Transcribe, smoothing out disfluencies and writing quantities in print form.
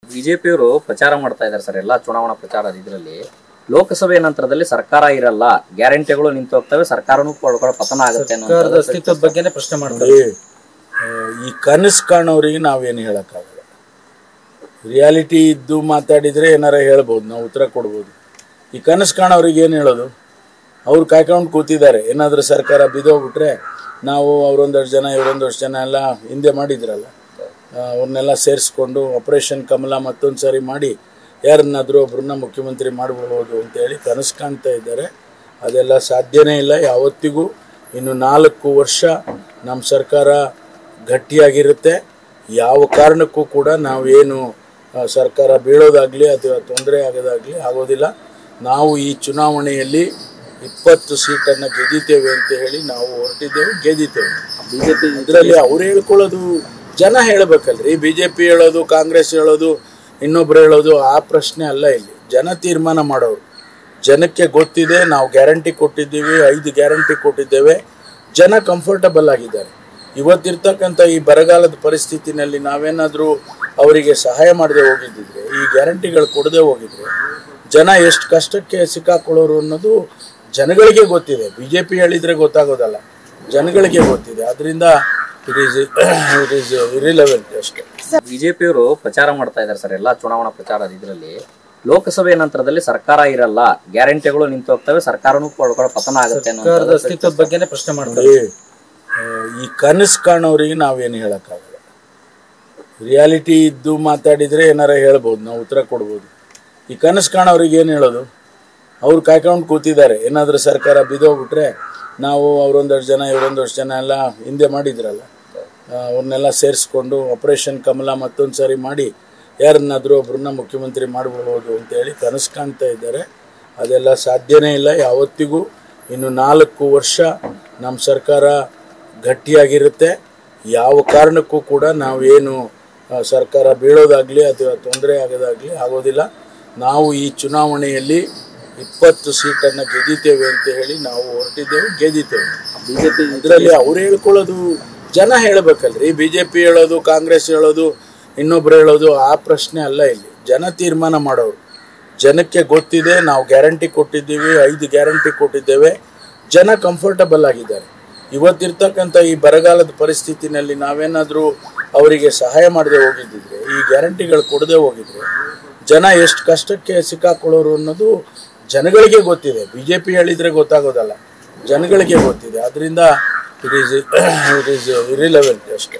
ಬಿಜೆಪಿಯವರು ಪ್ರಚಾರ ಮಾಡ್ತಾ ಇದ್ದಾರೆ ಸರ್, ಎಲ್ಲಾ ಚುನಾವಣಾ ಪ್ರಚಾರದ ಇದರಲ್ಲಿ ಲೋಕಸಭೆ ನಂತರದಲ್ಲಿ ಸರ್ಕಾರ ಇರಲ್ಲ, ಗ್ಯಾರಂಟಿಗಳು ನಿಂತು ಹೋಗ್ತವೆ, ಸರ್ಕಾರನೂ ಪತನ ಆಗುತ್ತೆ ಅನ್ನೋ ಅಸ್ತಿತ್ವದ ಬಗ್ಗೆನೇ ಪ್ರಶ್ನೆ ಮಾಡ್ತಾರೆ. ಈ ಕನಸು ಕಾಣೋರಿಗೆ ನಾವೇನು ಹೇಳಕ್ಕಾಗಲ್ಲ. ರಿಯಾಲಿಟಿ ಇದ್ದು ಮಾತಾಡಿದ್ರೆ ಏನಾರ ಹೇಳ್ಬೋದು, ನಾವು ಉತ್ತರ ಕೊಡ್ಬೋದು. ಈ ಕನಸು ಕಾಣೋರಿಗೆ ಏನು ಹೇಳೋದು? ಅವ್ರು ಕಾಯ್ಕೊಂಡು ಕೂತಿದ್ದಾರೆ. ಏನಾದರೂ ಸರ್ಕಾರ ಬಿದ್ದೋಗ್ಬಿಟ್ರೆ ನಾವು ಅವರೊಂದಷ್ಟು ಜನ ಇವರೊಂದಷ್ಟು ಜನ ಎಲ್ಲ ಹಿಂದೆ ಮಾಡಿದ್ರಲ್ಲ, ಅವ್ರನ್ನೆಲ್ಲ ಸೇರಿಸ್ಕೊಂಡು ಆಪರೇಷನ್ ಕಮಲ ಮತ್ತೊಂದು ಸಾರಿ ಮಾಡಿ ಯಾರನ್ನಾದರೂ ಒಬ್ಬರನ್ನ ಮುಖ್ಯಮಂತ್ರಿ ಮಾಡ್ಬಿಡ್ಬೋದು ಅಂತೇಳಿ ಕನಸು ಕಾಣ್ತಾ ಇದ್ದಾರೆ. ಅದೆಲ್ಲ ಸಾಧ್ಯನೇ ಇಲ್ಲ ಯಾವತ್ತಿಗೂ. ಇನ್ನು 4 ವರ್ಷ ನಮ್ಮ ಸರ್ಕಾರ ಗಟ್ಟಿಯಾಗಿರುತ್ತೆ. ಯಾವ ಕಾರಣಕ್ಕೂ ಕೂಡ ನಾವೇನು ಸರ್ಕಾರ ಬೀಳೋದಾಗಲಿ ಅಥವಾ ತೊಂದರೆ ಆಗೋದಾಗಲಿ ಆಗೋದಿಲ್ಲ. ನಾವು ಈ ಚುನಾವಣೆಯಲ್ಲಿ 20 ಸೀಟನ್ನು ಗೆದ್ದಿದ್ದೇವೆ ಅಂತ ಹೇಳಿ ನಾವು ಹೊರಟಿದ್ದೇವೆ, ಗೆದ್ದಿದ್ದೇವೆ. ಬಿಜೆಪಿ ಇದರಲ್ಲಿ ಅವ್ರು ಹೇಳ್ಕೊಳ್ಳೋದು ಜನ ಹೇಳಬೇಕಲ್ರಿ. ಬಿಜೆಪಿ ಹೇಳೋದು, ಕಾಂಗ್ರೆಸ್ ಹೇಳೋದು, ಇನ್ನೊಬ್ರು ಹೇಳೋದು ಆ ಪ್ರಶ್ನೆ ಅಲ್ಲ. ಇಲ್ಲಿ ಜನ ತೀರ್ಮಾನ ಮಾಡೋರು. ಜನಕ್ಕೆ ಗೊತ್ತಿದೆ, ನಾವು ಗ್ಯಾರಂಟಿ ಕೊಟ್ಟಿದ್ದೀವಿ, 5 ಗ್ಯಾರಂಟಿ ಕೊಟ್ಟಿದ್ದೇವೆ. ಜನ ಕಂಫರ್ಟಬಲ್ ಆಗಿದ್ದಾರೆ. ಇವತ್ತಿರ್ತಕ್ಕಂಥ ಈ ಬರಗಾಲದ ಪರಿಸ್ಥಿತಿನಲ್ಲಿ ನಾವೇನಾದರೂ ಅವರಿಗೆ ಸಹಾಯ ಮಾಡದೆ ಹೋಗಿದ್ದಿದ್ರೆ, ಈ ಗ್ಯಾರಂಟಿಗಳು ಕೊಡದೆ ಹೋಗಿದ್ರೆ ಜನ ಎಷ್ಟು ಕಷ್ಟಕ್ಕೆ ಸಿಕ್ಕಾಕೊಳ್ಳೋರು ಅನ್ನೋದು ಜನಗಳಿಗೆ ಗೊತ್ತಿದೆ. ಬಿಜೆಪಿ ಹೇಳಿದ್ರೆ ಗೊತ್ತಾಗೋದಲ್ಲ, ಜನಗಳಿಗೆ ಗೊತ್ತಿದೆ. ಅದರಿಂದ ಇಟ್ ಈಸ್ ಇರಿಲೆವೆಂಟ್ ಅಷ್ಟೇ. ಬಿಜೆಪಿಯವರು ಪ್ರಚಾರ ಮಾಡ್ತಾ ಇದ್ದಾರೆ ಸರ್, ಎಲ್ಲಾ ಚುನಾವಣಾ ಪ್ರಚಾರದ ಇದರಲ್ಲಿ ಲೋಕಸಭೆ ನಂತರದಲ್ಲಿ ಸರ್ಕಾರ ಇರಲ್ಲ, ಗ್ಯಾರಂಟಿಗಳು ನಿಂತು ಹೋಗ್ತವೆ, ಸರ್ಕಾರನೂ ಪತನ ಆಗುತ್ತೆ ಅನ್ನೋ ಅಸ್ತಿತ್ವದ ಬಗ್ಗೆನೇ ಪ್ರಶ್ನೆ ಮಾಡ್ತಾರೆ. ಈ ಕನಸು ಕಾಣೋರಿಗೆ ನಾವೇನು ಹೇಳಕ್ಕಾಗಲ್ಲ. ರಿಯಾಲಿಟಿ ಇದ್ದು ಮಾತಾಡಿದ್ರೆ ಏನಾರ ಹೇಳ್ಬೋದು, ನಾವು ಉತ್ತರ ಕೊಡ್ಬೋದು. ಈ ಕನಸು ಕಾಣೋರಿಗೆ ಏನು ಹೇಳೋದು? ಅವ್ರು ಕಾಯ್ಕೊಂಡು ಕೂತಿದ್ದಾರೆ. ಏನಾದರೂ ಸರ್ಕಾರ ಬಿದ್ದೋಗ್ಬಿಟ್ರೆ ನಾವು ಅವರೊಂದಷ್ಟು ಜನ ಇವರೊಂದಷ್ಟು ಜನ ಎಲ್ಲ ಹಿಂದೆ ಮಾಡಿದ್ರಲ್ಲ, ಅವ್ರನ್ನೆಲ್ಲ ಸೇರಿಸ್ಕೊಂಡು ಆಪರೇಷನ್ ಕಮಲ ಮತ್ತೊಂದು ಸಾರಿ ಮಾಡಿ ಯಾರನ್ನಾದರೂ ಒಬ್ಬರನ್ನ ಮುಖ್ಯಮಂತ್ರಿ ಮಾಡ್ಬಿಡ್ಬೋದು ಅಂತೇಳಿ ಕನಸು ಕಾಣ್ತಾ ಇದ್ದಾರೆ. ಅದೆಲ್ಲ ಸಾಧ್ಯನೇ ಇಲ್ಲ ಯಾವತ್ತಿಗೂ. ಇನ್ನು 4 ವರ್ಷ ನಮ್ಮ ಸರ್ಕಾರ ಗಟ್ಟಿಯಾಗಿರುತ್ತೆ. ಯಾವ ಕಾರಣಕ್ಕೂ ಕೂಡ ನಾವೇನು ಸರ್ಕಾರ ಬೀಳೋದಾಗಲಿ ಅಥವಾ ತೊಂದರೆ ಆಗೋದಾಗಲಿ ಆಗೋದಿಲ್ಲ. ನಾವು ಈ ಚುನಾವಣೆಯಲ್ಲಿ 20 ಸೀಟನ್ನು ಗೆದ್ದಿದ್ದೇವೆ ಅಂತ ಹೇಳಿ ನಾವು ಹೊರಟಿದ್ದೇವೆ, ಗೆದ್ದಿದ್ದೇವೆ. ಬಿಜೆಪಿ ಇದರಲ್ಲಿ ಅವ್ರು ಹೇಳ್ಕೊಳ್ಳೋದು ಜನ ಹೇಳಬೇಕಲ್ರಿ. ಬಿಜೆಪಿ ಹೇಳೋದು, ಕಾಂಗ್ರೆಸ್ ಹೇಳೋದು, ಇನ್ನೊಬ್ರು ಹೇಳೋದು ಆ ಪ್ರಶ್ನೆ ಅಲ್ಲ. ಇಲ್ಲಿ ಜನ ತೀರ್ಮಾನ ಮಾಡೋರು. ಜನಕ್ಕೆ ಗೊತ್ತಿದೆ, ನಾವು ಗ್ಯಾರಂಟಿ ಕೊಟ್ಟಿದ್ದೀವಿ, 5 ಗ್ಯಾರಂಟಿ ಕೊಟ್ಟಿದ್ದೇವೆ. ಜನ ಕಂಫರ್ಟಬಲ್ ಆಗಿದ್ದಾರೆ. ಇವತ್ತಿರ್ತಕ್ಕಂಥ ಈ ಬರಗಾಲದ ಪರಿಸ್ಥಿತಿನಲ್ಲಿ ನಾವೇನಾದರೂ ಅವರಿಗೆ ಸಹಾಯ ಮಾಡದೆ ಹೋಗಿದ್ದಿದ್ರೆ, ಈ ಗ್ಯಾರಂಟಿಗಳು ಕೊಡದೆ ಹೋಗಿದ್ರೆ ಜನ ಎಷ್ಟು ಕಷ್ಟಕ್ಕೆ ಸಿಕ್ಕಾಕೊಳ್ಳೋರು ಅನ್ನೋದು ಜನಗಳಿಗೆ ಗೊತ್ತಿದೆ. ಬಿಜೆಪಿ ಹೇಳಿದ್ರೆ ಗೊತ್ತಾಗೋದಲ್ಲ, ಜನಗಳಿಗೆ ಗೊತ್ತಿದೆ. ಅದರಿಂದ ಇಟ್ ಈಸ್ ಇರಿಲೆವೆಂಟ್ ಅಷ್ಟೇ.